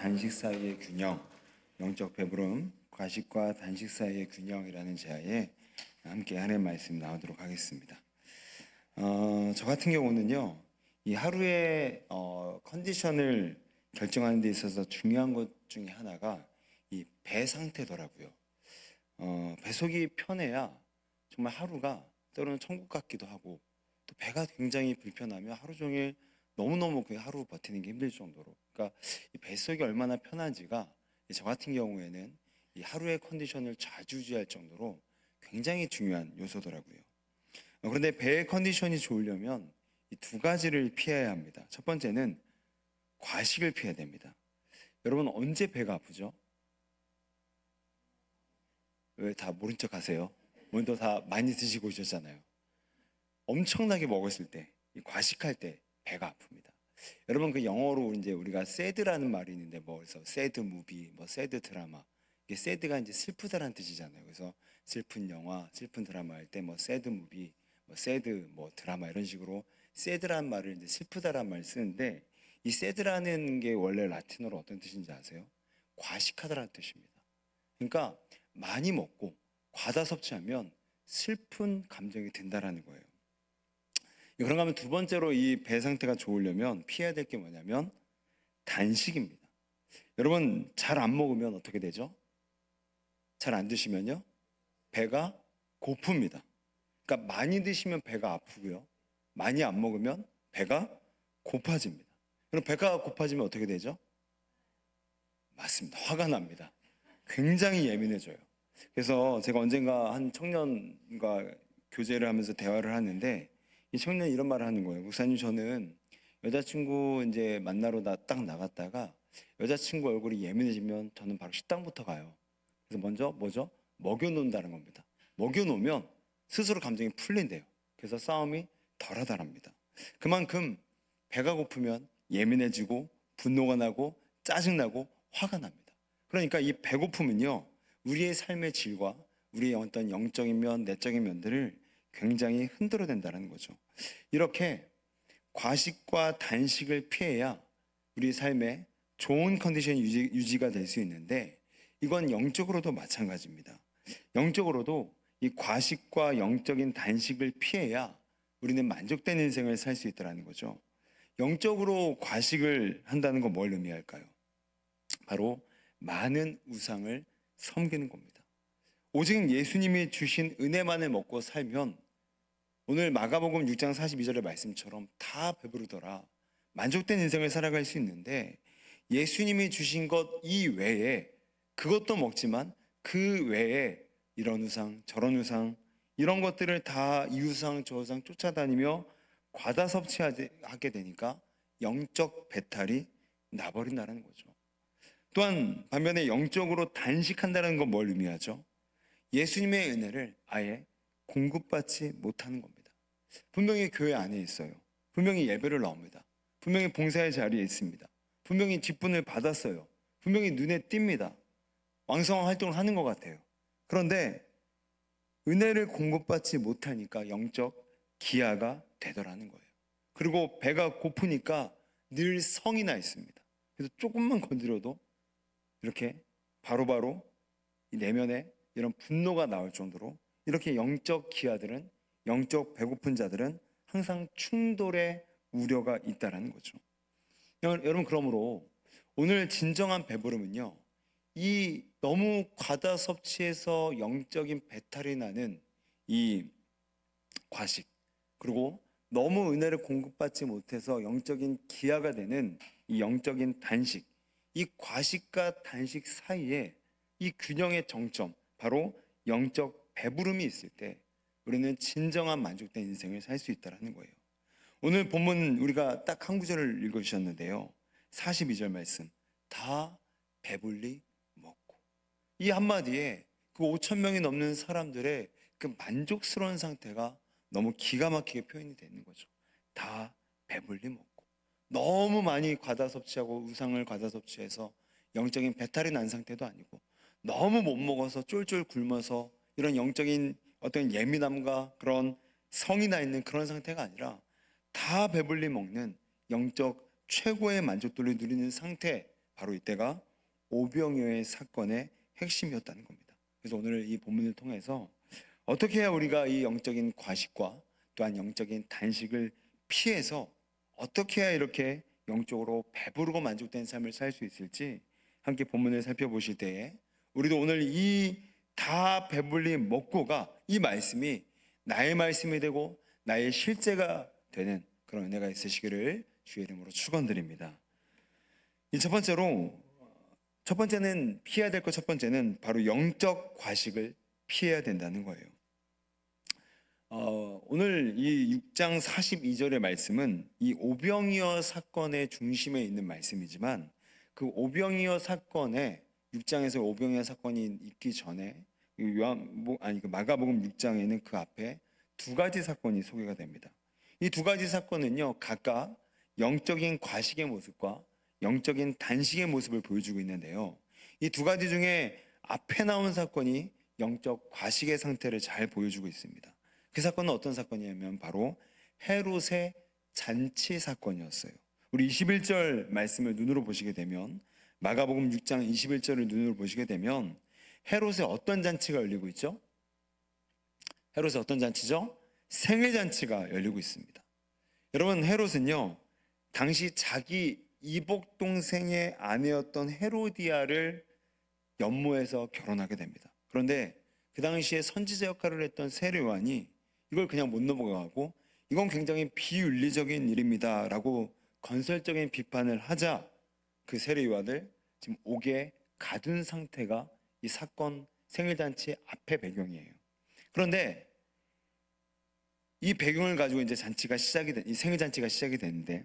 단식 사이의 균형, 영적 배부름, 과식과 단식 사이의 균형이라는 제하에 함께 하나님의 말씀 나오도록 하겠습니다. 저 같은 경우는요, 이 하루의 컨디션을 결정하는 데 있어서 중요한 것 중에 하나가 이 배 상태더라고요. 배 속이 편해야 정말 하루가 때로는 천국 같기도 하고, 또 배가 굉장히 불편하면 하루 종일 너무너무 그 하루 버티는 게 힘들 정도로, 그러니까 이 뱃속이 얼마나 편한지가 저 같은 경우에는 이 하루의 컨디션을 좌지우지할 정도로 굉장히 중요한 요소더라고요. 그런데 배의 컨디션이 좋으려면 이 두 가지를 피해야 합니다. 첫 번째는 과식을 피해야 됩니다. 여러분, 언제 배가 아프죠? 왜 다 모른 척 하세요? 먼저 다 많이 드시고 오셨잖아요. 엄청나게 먹었을 때, 이 과식할 때 배가 아픕니다. 여러분, 그 영어로 이제 우리가 sad라는 말이 있는데, 뭐 그래서 sad movie, 뭐 sad 드라마, 이게 sad가 이제 슬프다라는 뜻이잖아요. 그래서 슬픈 영화, 슬픈 드라마 할 때 뭐 sad movie, 뭐 sad 뭐 드라마 이런 식으로 sad라는 말을 이제 슬프다라는 말을 쓰는데, 이 sad라는 게 원래 라틴어로 어떤 뜻인지 아세요? 과식하다라는 뜻입니다. 그러니까 많이 먹고 과다 섭취하면 슬픈 감정이 든다라는 거예요. 그런가 하면 두 번째로 이 배 상태가 좋으려면 피해야 될 게 뭐냐면 단식입니다. 여러분, 잘 안 먹으면 어떻게 되죠? 잘 안 드시면요, 배가 고픕니다. 그러니까 많이 드시면 배가 아프고요, 많이 안 먹으면 배가 고파집니다. 그럼 배가 고파지면 어떻게 되죠? 맞습니다. 화가 납니다. 굉장히 예민해져요. 그래서 제가 언젠가 한 청년과 교제를 하면서 대화를 하는데, 이 청년이 이런 말을 하는 거예요. 목사님, 저는 여자친구 이제 만나러 딱 나갔다가 여자친구 얼굴이 예민해지면 저는 바로 식당부터 가요. 그래서 먼저 뭐죠? 먹여놓는다는 겁니다. 먹여놓으면 스스로 감정이 풀린대요. 그래서 싸움이 덜하다랍니다. 그만큼 배가 고프면 예민해지고 분노가 나고 짜증나고 화가 납니다. 그러니까 이 배고픔은요, 우리의 삶의 질과 우리의 어떤 영적인 면, 내적인 면들을 굉장히 흔들어댄다는 거죠. 이렇게 과식과 단식을 피해야 우리 삶의 좋은 컨디션이 유지가 될 수 있는데, 이건 영적으로도 마찬가지입니다. 영적으로도 이 과식과 영적인 단식을 피해야 우리는 만족된 인생을 살 수 있다는 거죠. 영적으로 과식을 한다는 건 뭘 의미할까요? 바로 많은 우상을 섬기는 겁니다. 오직 예수님이 주신 은혜만을 먹고 살면 오늘 마가복음 6장 42절의 말씀처럼 다 배부르더라, 만족된 인생을 살아갈 수 있는데, 예수님이 주신 것 이외에 그것도 먹지만 그 외에 이런 우상 저런 우상 이런 것들을 다 이 우상 저 우상 쫓아다니며 과다 섭취하게 되니까 영적 배탈이 나버린다는 거죠. 또한 반면에 영적으로 단식한다는 건 뭘 의미하죠? 예수님의 은혜를 아예 공급받지 못하는 겁니다. 분명히 교회 안에 있어요. 분명히 예배를 나옵니다. 분명히 봉사의 자리에 있습니다. 분명히 직분을 받았어요. 분명히 눈에 띕니다. 왕성한 활동을 하는 것 같아요. 그런데 은혜를 공급받지 못하니까 영적 기아가 되더라는 거예요. 그리고 배가 고프니까 늘 성이 나 있습니다. 그래서 조금만 건드려도 이렇게 바로바로 이 내면에 이런 분노가 나올 정도로, 이렇게 영적 기아들은, 영적 배고픈 자들은 항상 충돌의 우려가 있다라는 거죠. 여러분, 그러므로 오늘 진정한 배부름은요, 이 너무 과다 섭취해서 영적인 배탈이 나는 이 과식, 그리고 너무 은혜를 공급받지 못해서 영적인 기아가 되는 이 영적인 단식, 이 과식과 단식 사이에 이 균형의 정점, 바로 영적 배부름이 있을 때 우리는 진정한 만족된 인생을 살 수 있다는 거예요. 오늘 본문 우리가 딱 한 구절을 읽어주셨는데요, 42절 말씀, 다 배불리 먹고. 이 한마디에 그 5천 명이 넘는 사람들의 그 만족스러운 상태가 너무 기가 막히게 표현이 되는 거죠. 다 배불리 먹고. 너무 많이 과다 섭취하고 우상을 과다 섭취해서 영적인 배탈이 난 상태도 아니고, 너무 못 먹어서 쫄쫄 굶어서 이런 영적인 어떤 예민함과 그런 성이 나 있는 그런 상태가 아니라, 다 배불리 먹는 영적 최고의 만족도를 누리는 상태, 바로 이때가 오병이어의 사건의 핵심이었다는 겁니다. 그래서 오늘 이 본문을 통해서 어떻게 해야 우리가 이 영적인 과식과 또한 영적인 단식을 피해서 어떻게 해야 이렇게 영적으로 배부르고 만족된 삶을 살 수 있을지 함께 본문을 살펴보실 때에 우리도 오늘 이 다 배불리 먹고가 이 말씀이 나의 말씀이 되고 나의 실제가 되는 그런 은혜가 있으시기를 주의 이름으로 축원드립니다. 이 첫 번째는 피해야 될 것 첫 번째는 바로 영적 과식을 피해야 된다는 거예요. 오늘 이 6장 42절의 말씀은 이 오병이어 사건의 중심에 있는 말씀이지만 그 오병이어 사건에 6장에서 오병이어 사건이 있기 전에 마가복음 6장에는 그 앞에 두 가지 사건이 소개가 됩니다. 이 두 가지 사건은요, 각각 영적인 과식의 모습과 영적인 단식의 모습을 보여주고 있는데요. 이 두 가지 중에 앞에 나온 사건이 영적 과식의 상태를 잘 보여주고 있습니다. 그 사건은 어떤 사건이냐면 바로 헤롯의 잔치 사건이었어요. 우리 21절 말씀을 눈으로 보시게 되면 마가복음 6장 21절을 눈으로 보시게 되면 헤롯의 어떤 잔치가 열리고 있죠? 헤롯의 어떤 잔치죠? 생일 잔치가 열리고 있습니다. 여러분, 헤롯은요 당시 자기 이복 동생의 아내였던 헤로디아를 연모해서 결혼하게 됩니다. 그런데 그 당시에 선지자 역할을 했던 세례 요한이 이걸 그냥 못 넘어가고 이건 굉장히 비윤리적인 일입니다 라고 건설적인 비판을 하자 그 세례 요한을 지금 옥에 가둔 상태가 이 사건 생일잔치 앞의 배경이에요. 그런데 이 배경을 가지고 이제 이 생일잔치가 시작이 되는데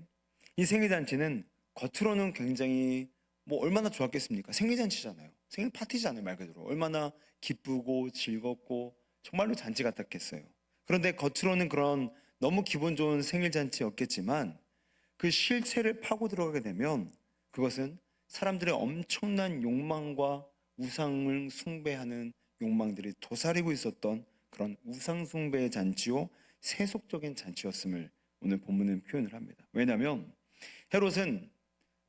이 생일잔치는 겉으로는 굉장히 얼마나 좋았겠습니까? 생일잔치잖아요. 생일 파티잖아요. 말 그대로 얼마나 기쁘고 즐겁고 정말로 잔치 같았겠어요. 그런데 겉으로는 그런 너무 기분 좋은 생일잔치였겠지만 그 실체를 파고 들어가게 되면 그것은 사람들의 엄청난 욕망과 우상을 숭배하는 욕망들이 도사리고 있었던 그런 우상 숭배의 잔치요 세속적인 잔치였음을 오늘 본문은 표현을 합니다. 왜냐하면 헤롯은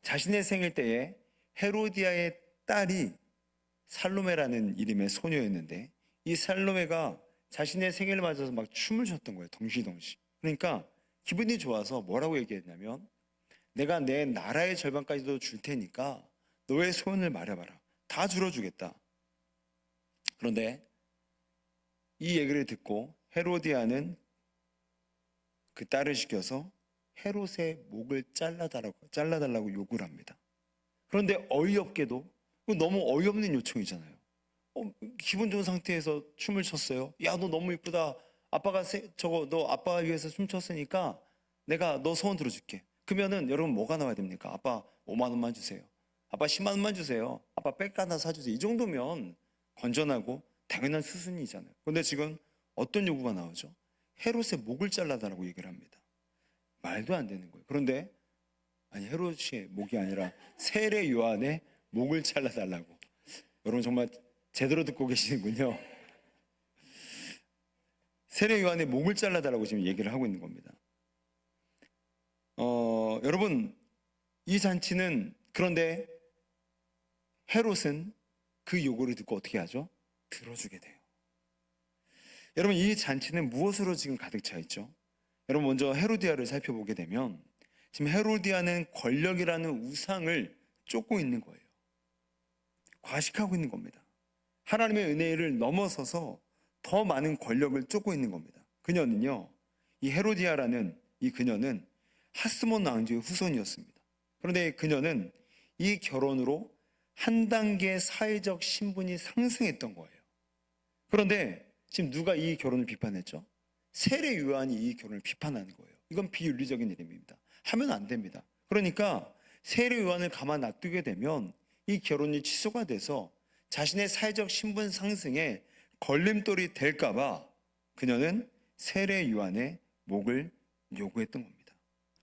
자신의 생일 때에 헤로디아의 딸이 살로메라는 이름의 소녀였는데 이 살로메가 자신의 생일을 맞아서 막 춤을 췄던 거예요. 덩실덩실. 그러니까 기분이 좋아서 뭐라고 얘기했냐면 내가 내 나라의 절반까지도 줄 테니까 너의 소원을 말해봐라. 다 줄여주겠다. 그런데 이 얘기를 듣고 헤로디아는 그 딸을 시켜서 헤롯의 목을 잘라달라고 요구를 합니다. 그런데 어이없게도 너무 어이없는 요청이잖아요. 기분 좋은 상태에서 춤을 췄어요. 야, 너 너무 이쁘다. 아빠가 너 아빠 위해서 춤췄으니까 내가 너 소원 들어줄게. 그러면은 여러분 뭐가 나와야 됩니까? 아빠 5만 원만 주세요. 아빠 10만 원만 주세요. 아빠 백 하나 사주세요. 이 정도면 건전하고 당연한 수순이잖아요. 그런데 지금 어떤 요구가 나오죠? 헤롯의 목을 잘라달라고 얘기를 합니다. 말도 안 되는 거예요. 그런데 헤롯의 목이 아니라 세례 요한의 목을 잘라달라고. 여러분 정말 제대로 듣고 계시는군요. 세례 요한의 목을 잘라달라고 지금 얘기를 하고 있는 겁니다. 여러분 이 잔치는 그런데 헤롯은 그 요구를 듣고 어떻게 하죠? 들어주게 돼요. 여러분 이 잔치는 무엇으로 지금 가득 차 있죠? 여러분 먼저 헤로디아를 살펴보게 되면 지금 헤로디아는 권력이라는 우상을 쫓고 있는 거예요. 과식하고 있는 겁니다. 하나님의 은혜를 넘어서서 더 많은 권력을 쫓고 있는 겁니다. 그녀는요, 이 헤로디아라는 이 그녀는 하스몬 왕조의 후손이었습니다. 그런데 그녀는 이 결혼으로 한 단계 사회적 신분이 상승했던 거예요. 그런데 지금 누가 이 결혼을 비판했죠? 세례 요한이 이 결혼을 비판하는 거예요. 이건 비윤리적인 일입니다. 하면 안 됩니다. 그러니까 세례 요한을 가만 놔두게 되면 이 결혼이 취소가 돼서 자신의 사회적 신분 상승에 걸림돌이 될까봐 그녀는 세례 요한의 목을 요구했던 겁니다.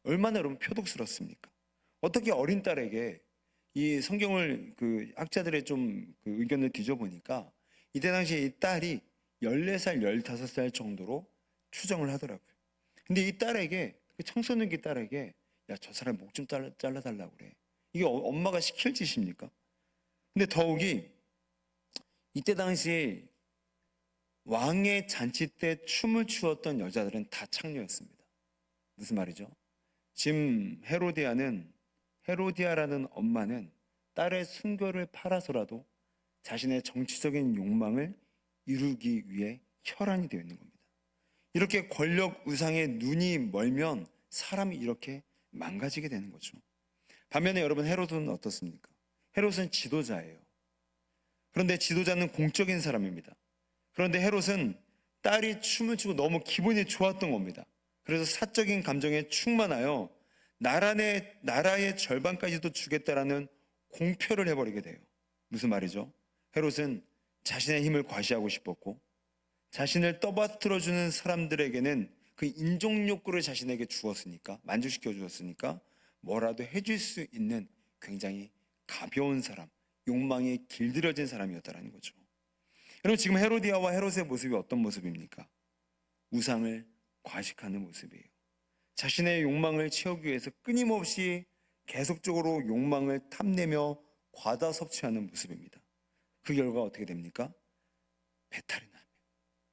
얼마나 여러분 표독스럽습니까? 어떻게 어린 딸에게 이 성경을 학자들의 좀 의견을 뒤져보니까 이때 당시에 이 딸이 14살, 15살 정도로 추정을 하더라고요. 근데 이 딸에게, 청소년기 딸에게 야, 저 사람 목 좀 잘라달라고 그래. 이게 엄마가 시킬 짓입니까? 근데 더욱이 이때 당시 왕의 잔치 때 춤을 추었던 여자들은 다 창녀였습니다. 무슨 말이죠? 지금 헤로디아라는 엄마는 딸의 순교를 팔아서라도 자신의 정치적인 욕망을 이루기 위해 혈안이 되어 있는 겁니다. 이렇게 권력 우상에 눈이 멀면 사람이 이렇게 망가지게 되는 거죠. 반면에 여러분, 헤롯은 어떻습니까? 헤롯은 지도자예요. 그런데 지도자는 공적인 사람입니다. 그런데 헤롯은 딸이 춤을 추고 너무 기분이 좋았던 겁니다. 그래서 사적인 감정에 충만하여 나라의 절반까지도 주겠다라는 공표를 해버리게 돼요. 무슨 말이죠? 헤롯은 자신의 힘을 과시하고 싶었고, 자신을 떠받들어주는 사람들에게는 그 인종 욕구를 자신에게 주었으니까, 만족시켜 주었으니까 뭐라도 해줄 수 있는 굉장히 가벼운 사람, 욕망에 길들여진 사람이었다는 거죠. 여러분, 지금 헤로디아와 헤롯의 모습이 어떤 모습입니까? 우상을 과식하는 모습이에요. 자신의 욕망을 채우기 위해서 끊임없이 계속적으로 욕망을 탐내며 과다 섭취하는 모습입니다. 그 결과 어떻게 됩니까? 배탈이 납니다.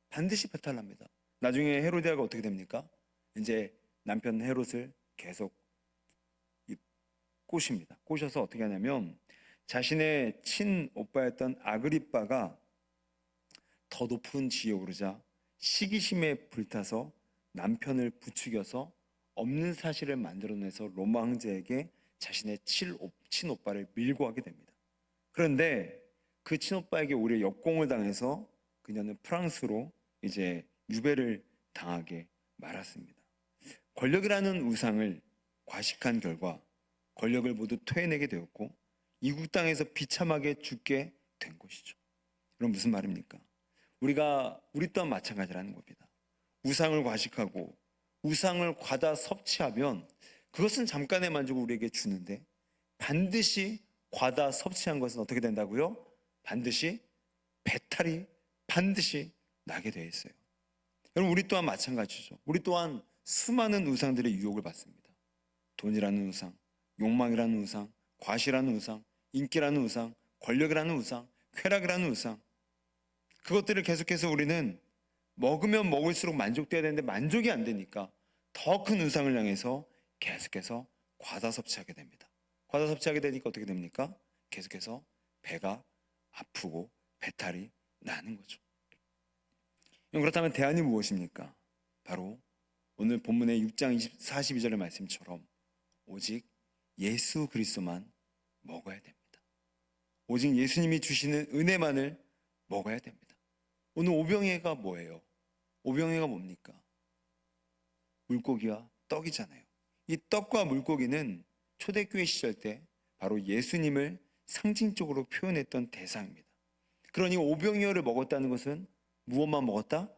반드시 배탈 납니다. 나중에 헤로디아가 어떻게 됩니까? 이제 남편 헤롯을 계속 꼬십니다. 꼬셔서 어떻게 하냐면 자신의 친오빠였던 아그리빠가 더 높은 지위에 오르자 시기심에 불타서 남편을 부추겨서 없는 사실을 만들어내서 로마 황제에게 자신의 친오빠를 밀고 하게 됩니다. 그런데 그 친오빠에게 오히려 역공을 당해서 그녀는 프랑스로 이제 유배를 당하게 말았습니다. 권력이라는 우상을 과식한 결과 권력을 모두 토해내게 되었고 이국 땅에서 비참하게 죽게 된 것이죠. 그럼 무슨 말입니까? 우리 또한 마찬가지라는 겁니다. 우상을 과식하고 우상을 과다 섭취하면 그것은 잠깐의 만족을 우리에게 주는데 반드시 과다 섭취한 것은 어떻게 된다고요? 반드시 배탈이 반드시 나게 되어 있어요. 여러분, 우리 또한 마찬가지죠. 우리 또한 수많은 우상들의 유혹을 받습니다. 돈이라는 우상, 욕망이라는 우상, 과시라는 우상, 인기라는 우상, 권력이라는 우상, 쾌락이라는 우상, 그것들을 계속해서 우리는 먹으면 먹을수록 만족돼야 되는데 만족이 안 되니까 더 큰 우상을 향해서 계속해서 과다 섭취하게 됩니다. 과다 섭취하게 되니까 어떻게 됩니까? 계속해서 배가 아프고 배탈이 나는 거죠. 그렇다면 대안이 무엇입니까? 바로 오늘 본문의 6장 42절의 말씀처럼 오직 예수 그리스도만 먹어야 됩니다. 오직 예수님이 주시는 은혜만을 먹어야 됩니다. 오늘 오병이어가 뭐예요? 오병이어가 뭡니까? 물고기와 떡이잖아요. 이 떡과 물고기는 초대교회 시절 때 바로 예수님을 상징적으로 표현했던 대상입니다. 그러니 오병이어를 먹었다는 것은 무엇만 먹었다?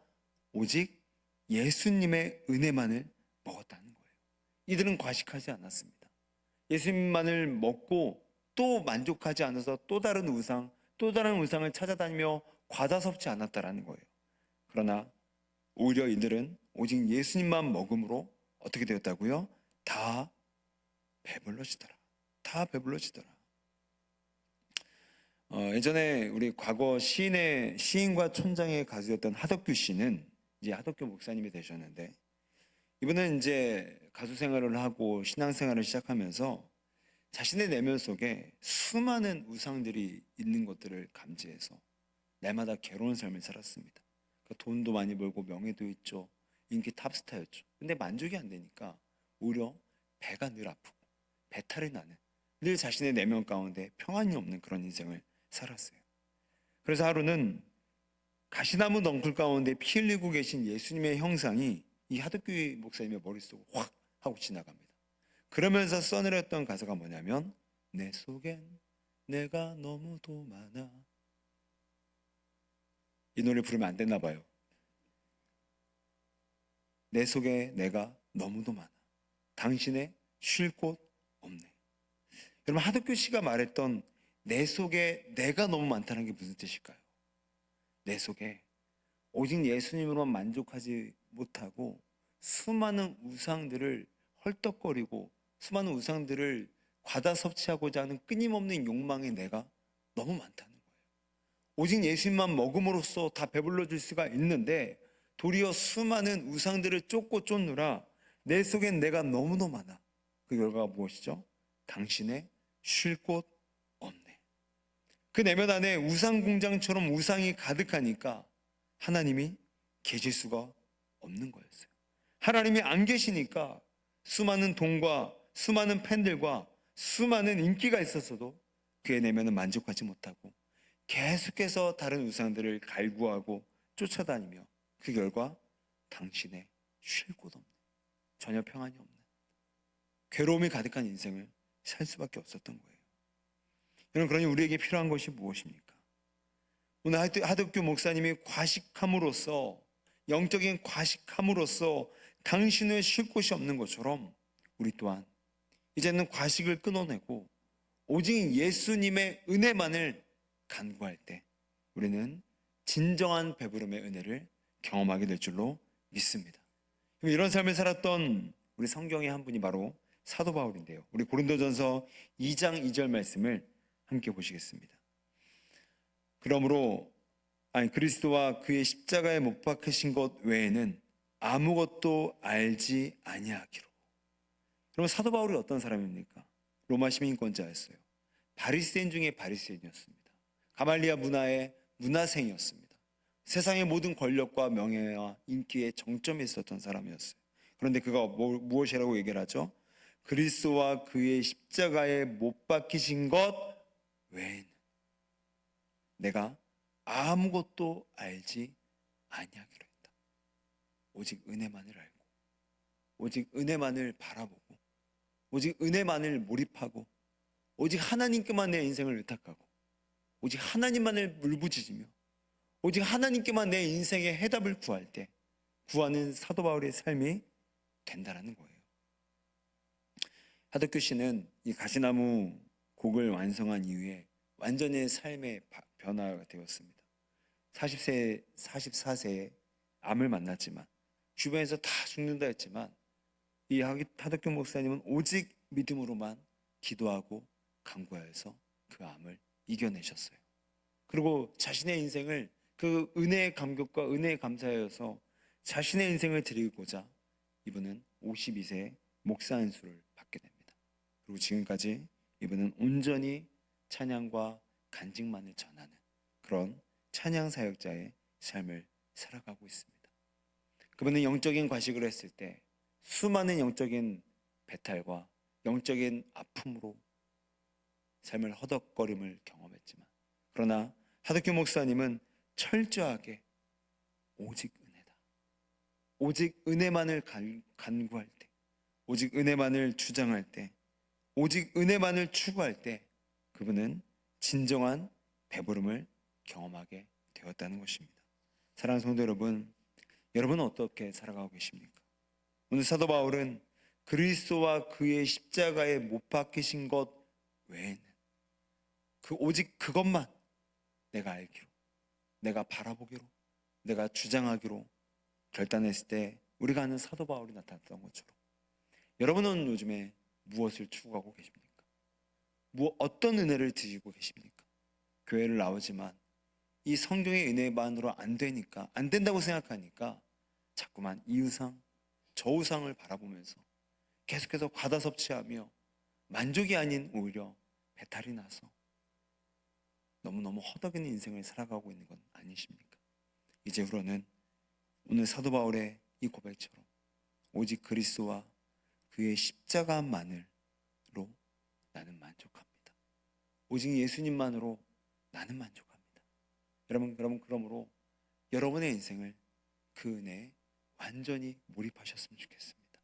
오직 예수님의 은혜만을 먹었다는 거예요. 이들은 과식하지 않았습니다. 예수님만을 먹고 또 만족하지 않아서 또 다른 우상을 찾아다니며 과다 섭취 않았다라는 거예요. 그러나 오히려 이들은 오직 예수님만 먹음으로 어떻게 되었다고요? 다 배불러지더라. 다 배불러지더라. 예전에 우리 과거 시인과 촌장의 가수였던 하덕규 씨는 이제 하덕규 목사님이 되셨는데, 이분은 이제 가수 생활을 하고 신앙 생활을 시작하면서 자신의 내면 속에 수많은 우상들이 있는 것들을 감지해서 날마다 괴로운 삶을 살았습니다. 돈도 많이 벌고 명예도 있죠. 인기 탑스타였죠. 근데 만족이 안 되니까 오히려 배가 늘 아프고 배탈이 나는, 늘 자신의 내면 가운데 평안이 없는 그런 인생을 살았어요. 그래서 하루는 가시나무 넝쿨 가운데 피 흘리고 계신 예수님의 형상이 이 하덕규 목사님의 머릿속으로 확 하고 지나갑니다. 그러면서 써내렸던 가사가 뭐냐면 내 속엔 내가 너무도 많아. 이 노래 부르면 안 됐나 봐요. 내 속에 내가 너무도 많아. 당신의 쉴 곳 없네. 여러분, 하덕규 씨가 말했던 내 속에 내가 너무 많다는 게 무슨 뜻일까요? 내 속에 오직 예수님으로만 만족하지 못하고 수많은 우상들을 헐떡거리고 수많은 우상들을 과다 섭취하고자 하는 끊임없는 욕망의 내가 너무 많다는 거예요. 오직 예수님만 먹음으로써 다 배불러 줄 수가 있는데 도리어 수많은 우상들을 쫓고 쫓느라 내 속엔 내가 너무도 많아. 그 결과가 무엇이죠? 당신의 쉴 곳 없네. 그 내면 안에 우상 공장처럼 우상이 가득하니까 하나님이 계실 수가 없는 거였어요. 하나님이 안 계시니까 수많은 돈과 수많은 팬들과 수많은 인기가 있었어도 그의 내면은 만족하지 못하고 계속해서 다른 우상들을 갈구하고 쫓아다니며 그 결과 당신의 쉴 곳 없는, 전혀 평안이 없는 괴로움이 가득한 인생을 살 수밖에 없었던 거예요. 여러분, 그러니 우리에게 필요한 것이 무엇입니까? 오늘 하덕규 목사님이 과식함으로써, 영적인 과식함으로써 당신의 쉴 곳이 없는 것처럼 우리 또한 이제는 과식을 끊어내고 오직 예수님의 은혜만을 간구할 때 우리는 진정한 배부름의 은혜를 경험하게 될 줄로 믿습니다. 이런 삶을 살았던 우리 성경의 한 분이 바로 사도 바울인데요. 우리 고린도전서 2장 2절 말씀을 함께 보시겠습니다. 그러므로 그리스도와 그의 십자가에 못 박히신 것 외에는 아무것도 알지 아니하기로. 그럼 사도 바울이 어떤 사람입니까? 로마 시민권자였어요. 바리새인 중에 바리새인이었습니다. 가말리아 문화의 문화생이었습니다. 세상의 모든 권력과 명예와 인기의 정점에 있었던 사람이었어요. 그런데 그가 무엇이라고 얘기를 하죠? 그리스도와 그의 십자가에 못 박히신 것 외에는 내가 아무것도 알지 아니하기로 했다. 오직 은혜만을 알고, 오직 은혜만을 바라보고, 오직 은혜만을 몰입하고, 오직 하나님께만 내 인생을 의탁하고, 오직 하나님만을 울부짖으며, 오직 하나님께만 내 인생의 해답을 구할 때 구하는 사도 바울의 삶이 된다라는 거예요. 하덕규 씨는 이 가시나무 곡을 완성한 이후에 완전히 삶의 변화가 되었습니다. 44세에 암을 만났지만 주변에서 다 죽는다 했지만 이 하덕규 목사님은 오직 믿음으로만 기도하고 간구하여서 그 암을 이겨내셨어요. 그리고 자신의 인생을 그 은혜의 감격과 은혜에 감사하여서 자신의 인생을 드리고자 이분은 52세에 목사 안수를 받게 됩니다. 그리고 지금까지 이분은 온전히 찬양과 간증만을 전하는 그런 찬양 사역자의 삶을 살아가고 있습니다. 그분은 영적인 과식을 했을 때 수많은 영적인 배탈과 영적인 아픔으로 삶을 허덕거림을 경험했지만, 그러나 하덕규 목사님은 철저하게 오직 은혜다, 오직 은혜만을 간구할 때, 오직 은혜만을 주장할 때, 오직 은혜만을 추구할 때 그분은 진정한 배부름을 경험하게 되었다는 것입니다. 사랑하는 성도 여러분, 여러분은 어떻게 살아가고 계십니까? 오늘 사도 바울은 그리스도와 그의 십자가에 못 박히신 것 외에는 오직 그것만 내가 알기로, 내가 바라보기로, 내가 주장하기로 결단했을 때 우리가 아는 사도 바울이 나타났던 것처럼 여러분은 요즘에 무엇을 추구하고 계십니까? 어떤 은혜를 드리고 계십니까? 교회를 나오지만 이 성경의 은혜만으로 안 되니까, 안 된다고 생각하니까 자꾸만 이 우상, 저 우상을 바라보면서 계속해서 과다 섭취하며 만족이 아닌 오히려 배탈이 나서 너무너무 허덕이는 인생을 살아가고 있는 건 아니십니까? 이제후로는 오늘 사도 바울의 이 고백처럼 오직 그리스도와 그의 십자가만으로 나는 만족합니다. 오직 예수님만으로 나는 만족합니다. 여러분, 그러므로 여러분의 인생을 그 은혜에 완전히 몰입하셨으면 좋겠습니다.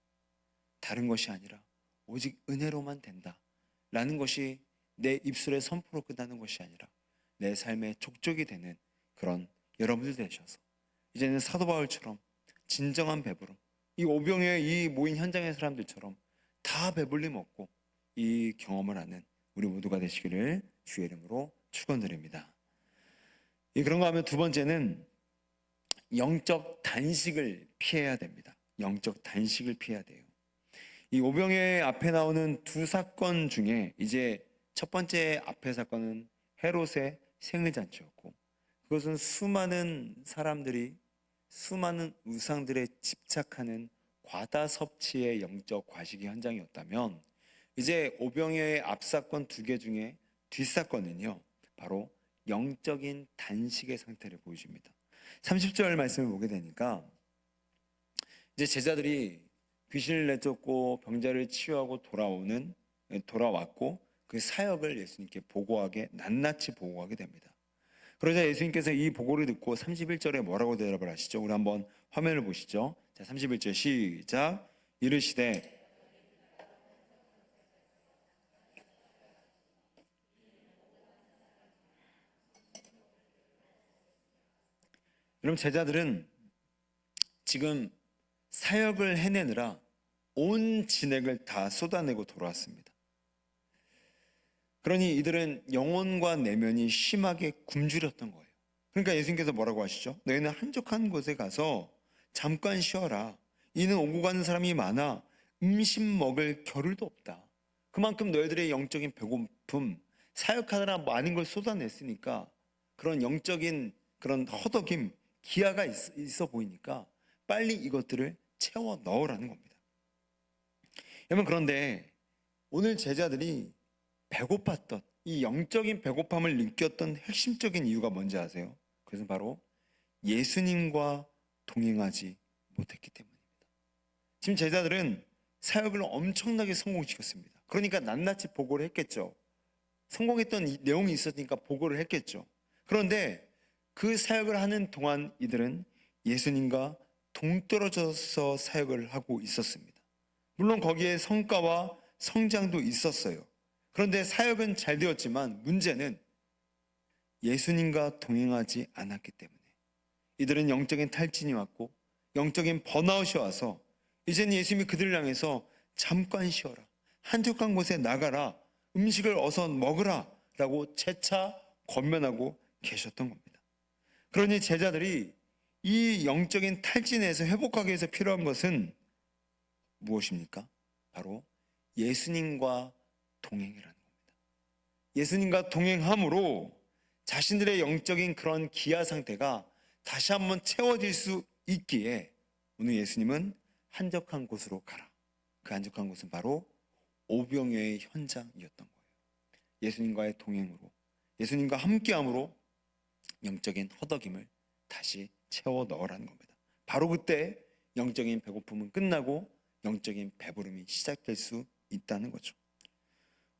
다른 것이 아니라 오직 은혜로만 된다라는 것이 내 입술의 선포로 끝나는 것이 아니라 내 삶의 족적이 되는 그런 여러분들 되셔서 이제는 사도 바울처럼 진정한 배부름, 이 오병이어의 이 모인 현장의 사람들처럼 다 배불리 먹고 이 경험을 하는 우리 모두가 되시기를 주의 이름으로 축원드립니다. 그런가 하면 두 번째는 영적 단식을 피해야 됩니다. 영적 단식을 피해야 돼요. 이 오병이어 앞에 나오는 두 사건 중에 이제 첫 번째 앞의 사건은 헤롯의 생일잔치였고, 그것은 수많은 사람들이 수많은 우상들에 집착하는 과다 섭취의 영적 과식의 현장이었다면, 이제 오병이어의 앞사건 두 개 중에 뒷사건은요, 바로 영적인 단식의 상태를 보여줍니다. 30절 말씀을 보게 되니까, 이제 제자들이 귀신을 내쫓고 병자를 치유하고 돌아왔고, 그 사역을 예수님께 낱낱이 보고하게 됩니다. 그러자 예수님께서 이 보고를 듣고 31절에 뭐라고 대답을 하시죠? 우리 한번 화면을 보시죠. 자, 31절 시작. 이르시되, 여러분, 제자들은 지금 사역을 해내느라 온 진액을 다 쏟아내고 돌아왔습니다. 그러니 이들은 영혼과 내면이 심하게 굶주렸던 거예요. 그러니까 예수님께서 뭐라고 하시죠? 너희는 한적한 곳에 가서 잠깐 쉬어라. 이는 오고 가는 사람이 많아 음식 먹을 겨를도 없다. 그만큼 너희들의 영적인 배고픔, 사역하느라 많은 걸 쏟아냈으니까 그런 영적인 그런 허덕임, 기아가 있어 보이니까 빨리 이것들을 채워 넣으라는 겁니다. 여러분, 그런데 오늘 제자들이 배고팠던 이 영적인 배고픔을 느꼈던 핵심적인 이유가 뭔지 아세요? 그것은 바로 예수님과 동행하지 못했기 때문입니다. 지금 제자들은 사역을 엄청나게 성공시켰습니다. 그러니까 낱낱이 보고를 했겠죠. 성공했던 내용이 있었으니까 보고를 했겠죠. 그런데 그 사역을 하는 동안 이들은 예수님과 동떨어져서 사역을 하고 있었습니다. 물론 거기에 성과와 성장도 있었어요. 그런데 사역은 잘 되었지만 문제는 예수님과 동행하지 않았기 때문에 이들은 영적인 탈진이 왔고 영적인 번아웃이 와서 이제는 예수님이 그들을 향해서 잠깐 쉬어라, 한적한 곳에 나가라, 음식을 어서 먹으라 라고 재차 권면하고 계셨던 겁니다. 그러니 제자들이 이 영적인 탈진에서 회복하기 위해서 필요한 것은 무엇입니까? 바로 예수님과 동행이라는 겁니다. 예수님과 동행함으로 자신들의 영적인 그런 기아 상태가 다시 한번 채워질 수 있기에 오늘 예수님은 한적한 곳으로 가라. 그 한적한 곳은 바로 오병이어의 현장이었던 거예요. 예수님과의 동행으로, 예수님과 함께함으로 영적인 허덕임을 다시 채워 넣으라는 겁니다. 바로 그때 영적인 배고픔은 끝나고 영적인 배부름이 시작될 수 있다는 거죠.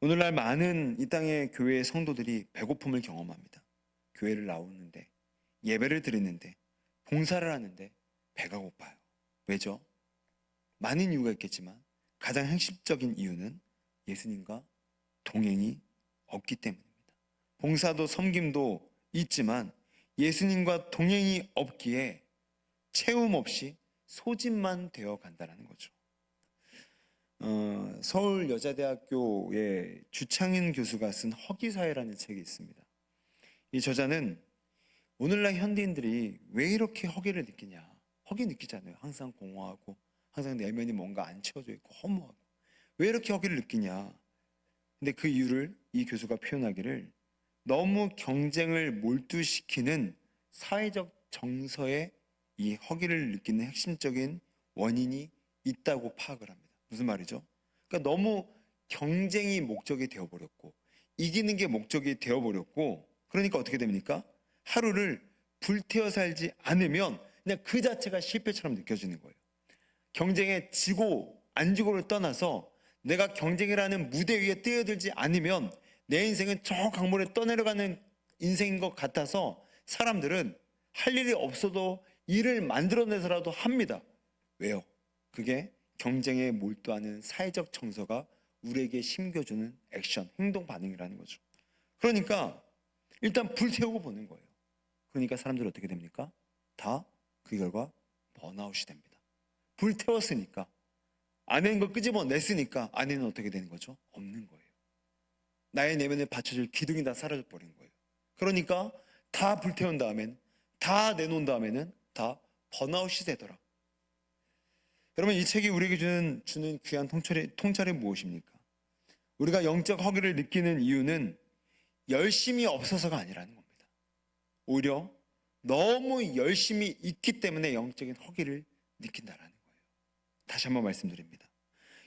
오늘날 많은 이 땅의 교회의 성도들이 배고픔을 경험합니다. 교회를 나오는데, 예배를 드리는데, 봉사를 하는데 배가 고파요. 왜죠? 많은 이유가 있겠지만 가장 핵심적인 이유는 예수님과 동행이 없기 때문입니다. 봉사도 섬김도 있지만 예수님과 동행이 없기에 채움 없이 소진만 되어 간다는 거죠. 서울여자대학교의 주창인 교수가 쓴 허기사회라는 책이 있습니다. 이 저자는 오늘날 현대인들이 왜 이렇게 허기를 느끼냐, 허기 느끼잖아요. 항상 공허하고 항상 내면이 뭔가 안 채워져 있고 허무하고 왜 이렇게 허기를 느끼냐. 근데 그 이유를 이 교수가 표현하기를 너무 경쟁을 몰두시키는 사회적 정서에 이 허기를 느끼는 핵심적인 원인이 있다고 파악을 합니다. 무슨 말이죠? 그러니까 너무 경쟁이 목적이 되어버렸고 이기는 게 목적이 되어버렸고, 그러니까 어떻게 됩니까? 하루를 불태워 살지 않으면 그냥 그 자체가 실패처럼 느껴지는 거예요. 경쟁에 지고 안 지고를 떠나서 내가 경쟁이라는 무대 위에 뛰어들지 않으면 내 인생은 저 강물에 떠내려가는 인생인 것 같아서 사람들은 할 일이 없어도 일을 만들어내서라도 합니다. 왜요? 그게 경쟁에 몰두하는 사회적 정서가 우리에게 심겨주는 액션, 행동 반응이라는 거죠. 그러니까 일단 불태우고 보는 거예요. 그러니까 사람들이 어떻게 됩니까? 다 그 결과 번아웃이 됩니다. 불태웠으니까, 안에는 걸 끄집어냈으니까 안에는 어떻게 되는 거죠? 없는 거예요. 나의 내면에 받쳐줄 기둥이 다 사라져 버린 거예요. 그러니까 다 불태운 다음엔, 다 내놓은 다음에는 다 번아웃이 되더라. 여러분, 이 책이 우리에게 주는 귀한 통찰이 무엇입니까? 우리가 영적 허기를 느끼는 이유는 열심이 없어서가 아니라는 겁니다. 오히려 너무 열심히 있기 때문에 영적인 허기를 느낀다라는 거예요. 다시 한번 말씀드립니다.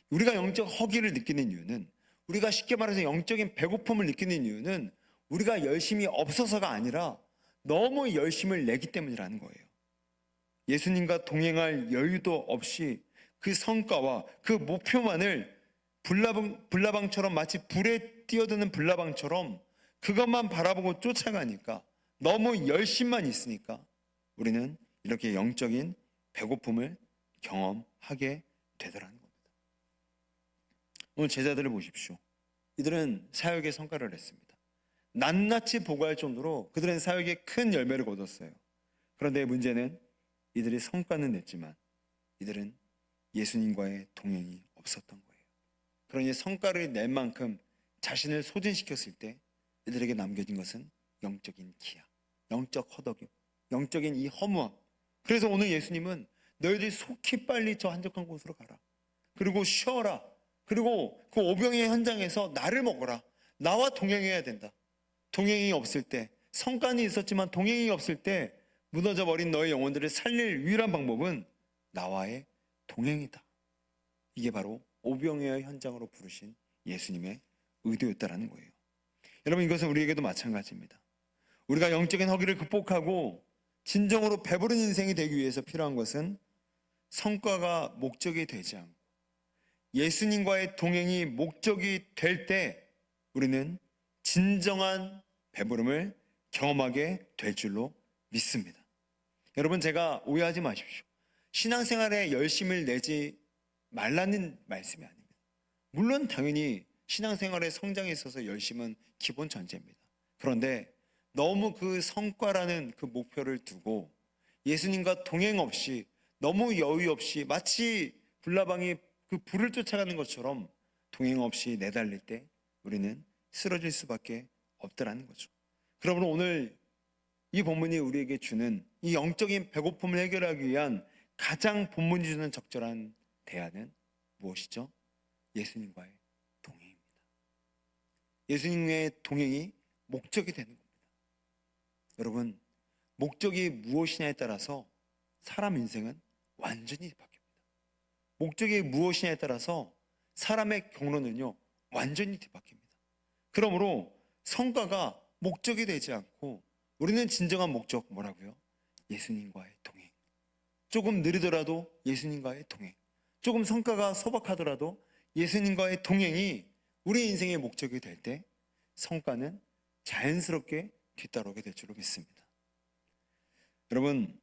우리가 영적 허기를 느끼는 이유는, 우리가 쉽게 말해서 영적인 배고픔을 느끼는 이유는 우리가 열심히 없어서가 아니라 너무 열심을 내기 때문이라는 거예요. 예수님과 동행할 여유도 없이 그 성과와 그 목표만을 불나방처럼, 마치 불에 뛰어드는 불나방처럼 그것만 바라보고 쫓아가니까, 너무 열심만 있으니까 우리는 이렇게 영적인 배고픔을 경험하게 되더라는 겁니다. 오늘 제자들을 보십시오. 이들은 사역의 성과를 냈습니다. 낱낱이 보고할 정도로 그들은 사역에 큰 열매를 거뒀어요. 그런데 문제는 이들이 성과는 냈지만 이들은 예수님과의 동행이 없었던 거예요. 그러니 성과를 낼 만큼 자신을 소진시켰을 때 이들에게 남겨진 것은 영적인 기약, 영적 허덕임, 영적인 이 허무함. 그래서 오늘 예수님은 너희들이 속히 빨리 저 한적한 곳으로 가라. 그리고 쉬어라. 그리고 그 오병의 현장에서 나를 먹어라. 나와 동행해야 된다. 동행이 없을 때, 성과는 있었지만 동행이 없을 때 무너져 버린 너의 영혼들을 살릴 유일한 방법은 나와의 동행이다. 이게 바로 오병이어 현장으로 부르신 예수님의 의도였다라는 거예요. 여러분, 이것은 우리에게도 마찬가지입니다. 우리가 영적인 허기를 극복하고 진정으로 배부른 인생이 되기 위해서 필요한 것은 성과가 목적이 되지 않고 예수님과의 동행이 목적이 될 때 우리는 진정한 배부름을 경험하게 될 줄로 믿습니다. 여러분, 제가 오해하지 마십시오. 신앙생활에 열심을 내지 말라는 말씀이 아닙니다. 물론 당연히 신앙생활의 성장에 있어서 열심은 기본 전제입니다. 그런데 너무 그 성과라는 그 목표를 두고 예수님과 동행 없이, 너무 여유 없이, 마치 불나방이 그 불을 쫓아가는 것처럼 동행 없이 내달릴 때 우리는 쓰러질 수밖에 없더라는 거죠. 그러므로 오늘 이 본문이 우리에게 주는 이 영적인 배고픔을 해결하기 위한 가장 본문이 주는 적절한 대안은 무엇이죠? 예수님과의 동행입니다. 예수님의 동행이 목적이 되는 겁니다. 여러분, 목적이 무엇이냐에 따라서 사람 인생은 완전히 바뀝니다. 목적이 무엇이냐에 따라서 사람의 경로는요, 완전히 뒤바뀝니다. 그러므로 성과가 목적이 되지 않고 우리는 진정한 목적, 뭐라고요? 예수님과의 동행. 조금 느리더라도 예수님과의 동행, 조금 성과가 소박하더라도 예수님과의 동행이 우리 인생의 목적이 될 때 성과는 자연스럽게 뒤따르게 될 줄로 믿습니다. 여러분,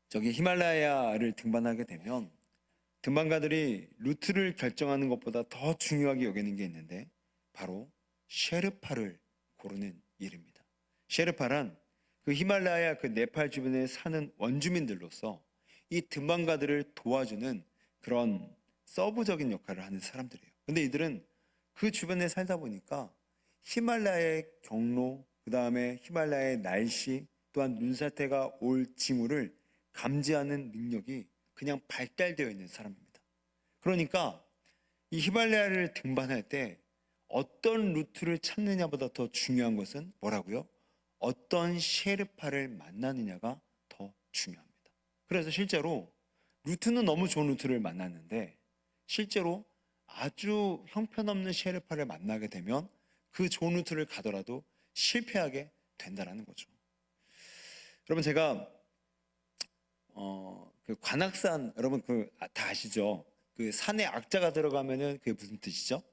저기 히말라야를 등반하게 되면 등반가들이 루트를 결정하는 것보다 더 중요하게 여기는 게 있는데 바로 셰르파를 고르는 일입니다. 셰르파란 그 히말라야 그 네팔 주변에 사는 원주민들로서 이 등반가들을 도와주는 그런 서브적인 역할을 하는 사람들이에요. 근데 이들은 그 주변에 살다 보니까 히말라야의 경로, 그 다음에 히말라야의 날씨, 또한 눈사태가 올 징후를 감지하는 능력이 그냥 발달되어 있는 사람입니다. 그러니까 이 히말라야를 등반할 때 어떤 루트를 찾느냐보다 더 중요한 것은 뭐라고요? 어떤 셰르파를 만나느냐가 더 중요합니다. 그래서 실제로 루트는 너무 좋은 루트를 만났는데 실제로 아주 형편없는 셰르파를 만나게 되면 그 좋은 루트를 가더라도 실패하게 된다는 거죠. 여러분, 제가 그 관악산, 여러분 다 아시죠? 그 산에 악자가 들어가면은 그게 무슨 뜻이죠?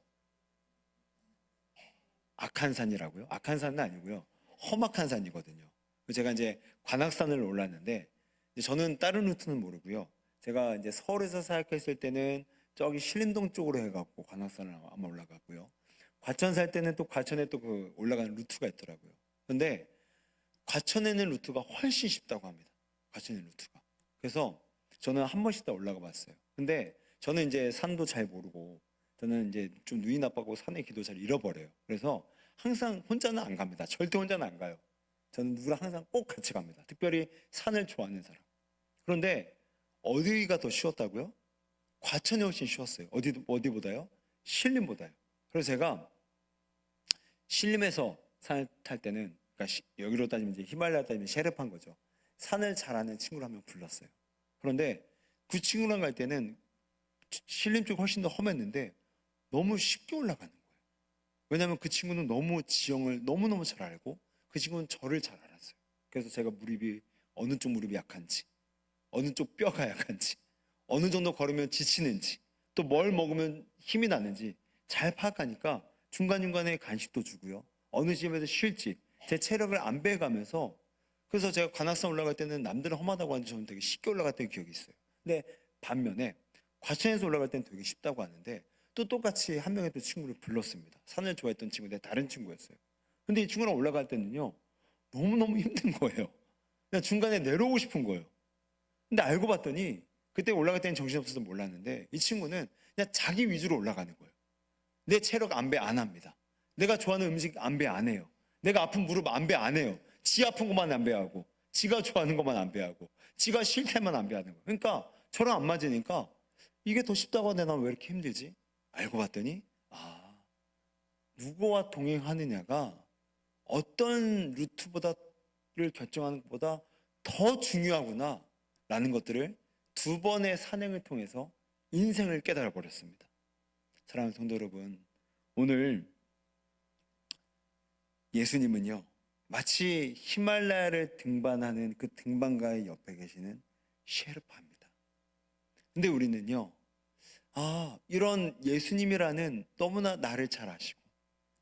악한 산이라고요? 악한 산은 아니고요, 험악한 산이거든요. 제가 이제 관악산을 올랐는데 저는 다른 루트는 모르고요. 제가 이제 서울에서 사역했을 때는 저기 신림동 쪽으로 해갖고 관악산을 아마 올라갔고요. 과천 살 때는 또 과천에 또 그 올라가는 루트가 있더라고요. 근데 과천에 있는 루트가 훨씬 쉽다고 합니다. 과천에 있는 루트가. 그래서 저는 한 번씩 다 올라가 봤어요. 근데 저는 이제 산도 잘 모르고 저는 이제 좀 눈이 나빠고 산의 길도 잘 잃어버려요. 그래서 항상 혼자는 안 갑니다. 절대 혼자는 안 가요. 저는 누구랑 항상 꼭 같이 갑니다. 특별히 산을 좋아하는 사람. 그런데 어디가 더 쉬웠다고요? 과천이 훨씬 쉬웠어요. 어디보다요? 신림보다요. 그래서 제가 신림에서 산을 탈 때는, 그러니까 여기로 따지면 이제 히말라야 따지면 셰르파인 거죠. 산을 잘 아는 친구를 한 명 불렀어요. 그런데 그 친구랑 갈 때는 신림 쪽 훨씬 더 험했는데 너무 쉽게 올라가는 거예요. 왜냐하면 그 친구는 너무 지형을 너무너무 잘 알고 그 친구는 저를 잘 알았어요. 그래서 제가 어느 쪽 무릎이 약한지, 어느 쪽 뼈가 약한지, 어느 정도 걸으면 지치는지, 또 뭘 먹으면 힘이 나는지 잘 파악하니까 중간중간에 간식도 주고요. 어느 집에서 쉴지 제 체력을 안배가면서, 그래서 제가 관악산 올라갈 때는 남들은 험하다고 하는데 저는 되게 쉽게 올라갔던 기억이 있어요. 근데 반면에 과천에서 올라갈 때는 되게 쉽다고 하는데 또 똑같이 한 명의 또 친구를 불렀습니다. 산을 좋아했던 친구인데 다른 친구였어요. 근데 이 친구랑 올라갈 때는요, 너무너무 힘든 거예요. 그냥 중간에 내려오고 싶은 거예요. 근데 알고 봤더니 그때 올라갈 때는 정신없어서 몰랐는데 이 친구는 그냥 자기 위주로 올라가는 거예요. 내 체력 안배 안 합니다. 내가 좋아하는 음식 안배 안 해요. 내가 아픈 무릎 안배 안 해요. 지 아픈 것만 안배하고, 지가 좋아하는 것만 안배하고, 지가 싫다만 안배하는 거예요. 그러니까 저랑 안 맞으니까 이게 더 쉽다고 하는데 난 왜 이렇게 힘들지? 알고 봤더니 누구와 동행하느냐가 어떤 루트보다를 결정하는 것보다 더 중요하구나 라는 것들을 두 번의 산행을 통해서 인생을 깨달아 버렸습니다. 사랑하는 성도 여러분, 오늘 예수님은요, 마치 히말라야를 등반하는 그 등반가의 옆에 계시는 셰르파입니다. 근데 우리는요, 이런 예수님이라는 너무나 나를 잘 아시고,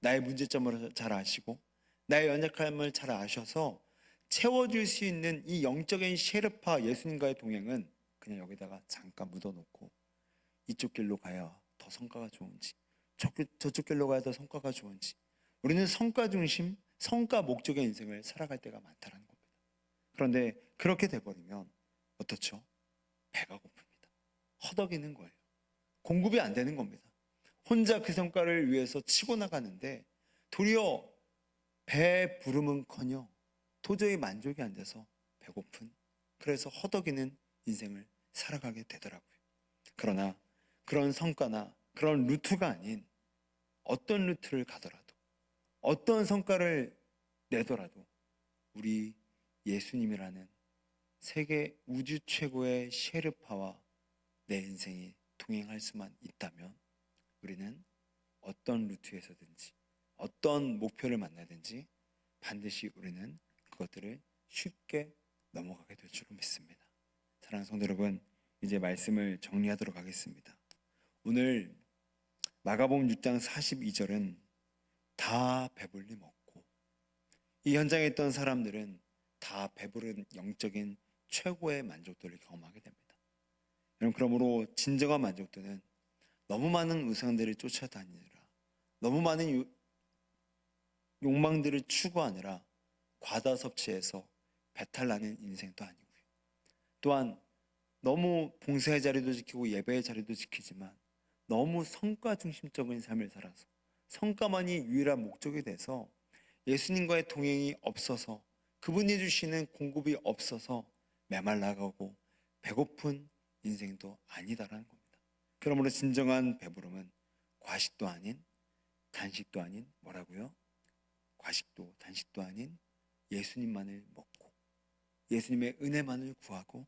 나의 문제점을 잘 아시고, 나의 연약함을 잘 아셔서 채워줄 수 있는 이 영적인 셰르파 예수님과의 동행은 그냥 여기다가 잠깐 묻어놓고 이쪽 길로 가야 더 성과가 좋은지, 저쪽 길로 가야 더 성과가 좋은지, 우리는 성과 중심, 성과 목적의 인생을 살아갈 때가 많다는 겁니다. 그런데 그렇게 돼버리면 어떻죠? 배가 고픕니다. 허덕이는 거예요. 공급이 안 되는 겁니다. 혼자 그 성과를 위해서 치고 나가는데 도리어 배 부름은커녕 도저히 만족이 안 돼서 배고픈, 그래서 허덕이는 인생을 살아가게 되더라고요. 그러나 그런 성과나 그런 루트가 아닌 어떤 루트를 가더라도, 어떤 성과를 내더라도 우리 예수님이라는 세계 우주 최고의 셰르파와 내 인생이 동행할 수만 있다면 우리는 어떤 루트에서든지 어떤 목표를 만나든지 반드시 우리는 그것들을 쉽게 넘어가게 될 줄로 믿습니다. 사랑하는 성도 여러분, 이제 말씀을 정리하도록 하겠습니다. 오늘 마가복음 6장 42절은 다 배불리 먹고, 이 현장에 있던 사람들은 다 배부른 영적인 최고의 만족도를 경험하게 됩니다. 여러분, 그러므로 진정한 만족도는 너무 많은 우상들을 쫓아다니느라, 너무 많은 욕망들을 추구하느라 과다 섭취해서 배탈나는 인생도 아니고요. 또한 너무 봉사의 자리도 지키고 예배의 자리도 지키지만 너무 성과 중심적인 삶을 살아서 성과만이 유일한 목적이 돼서 예수님과의 동행이 없어서, 그분이 주시는 공급이 없어서 메말라가고 배고픈 인생도 아니다라는 겁니다. 그러므로 진정한 배부름은 과식도 아닌, 단식도 아닌, 뭐라고요? 과식도 단식도 아닌 예수님만을 먹고 예수님의 은혜만을 구하고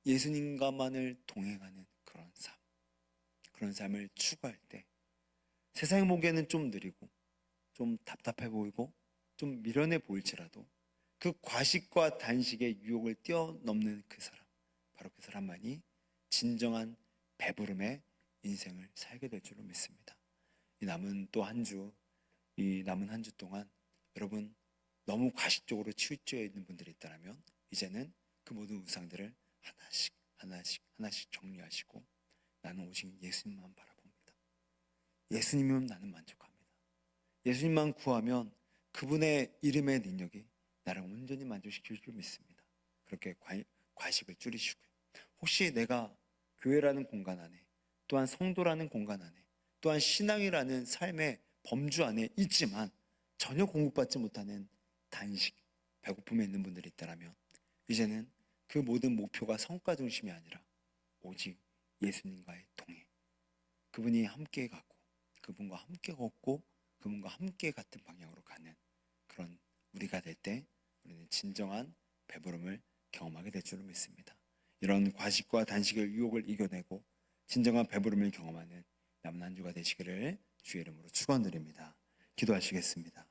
예수님과만을 동행하는 그런 삶을 추구할 때 세상에 보기에는 좀 느리고 좀 답답해 보이고 좀 미련해 보일지라도 그 과식과 단식의 유혹을 뛰어넘는 그 사람, 바로 그 사람만이 진정한 배부름의 인생을 살게 될 줄로 믿습니다. 이 남은 한 주 동안 여러분, 너무 과식적으로 치우쳐 있는 분들이 있다면 이제는 그 모든 우상들을 하나씩 정리하시고 나는 오직 예수님만 바라봅니다. 예수님이면 나는 만족합니다. 예수님만 구하면 그분의 이름의 능력이 나를 온전히 만족시킬 줄 믿습니다. 그렇게 과식을 줄이시고요. 혹시 내가 교회라는 공간 안에, 또한 성도라는 공간 안에, 또한 신앙이라는 삶의 범주 안에 있지만 전혀 공급받지 못하는 단식, 배고픔에 있는 분들이 있다면 이제는 그 모든 목표가 성과 중심이 아니라 오직 예수님과의 동행. 그분이 함께 가고 그분과 함께 걷고 그분과 함께 같은 방향으로 가는 그런 우리가 될 때 우리는 진정한 배부름을 경험하게 될 줄로 믿습니다. 이런 과식과 단식의 유혹을 이겨내고 진정한 배부름을 경험하는 남은 한 주가 되시기를 주의 이름으로 축원드립니다. 기도하시겠습니다.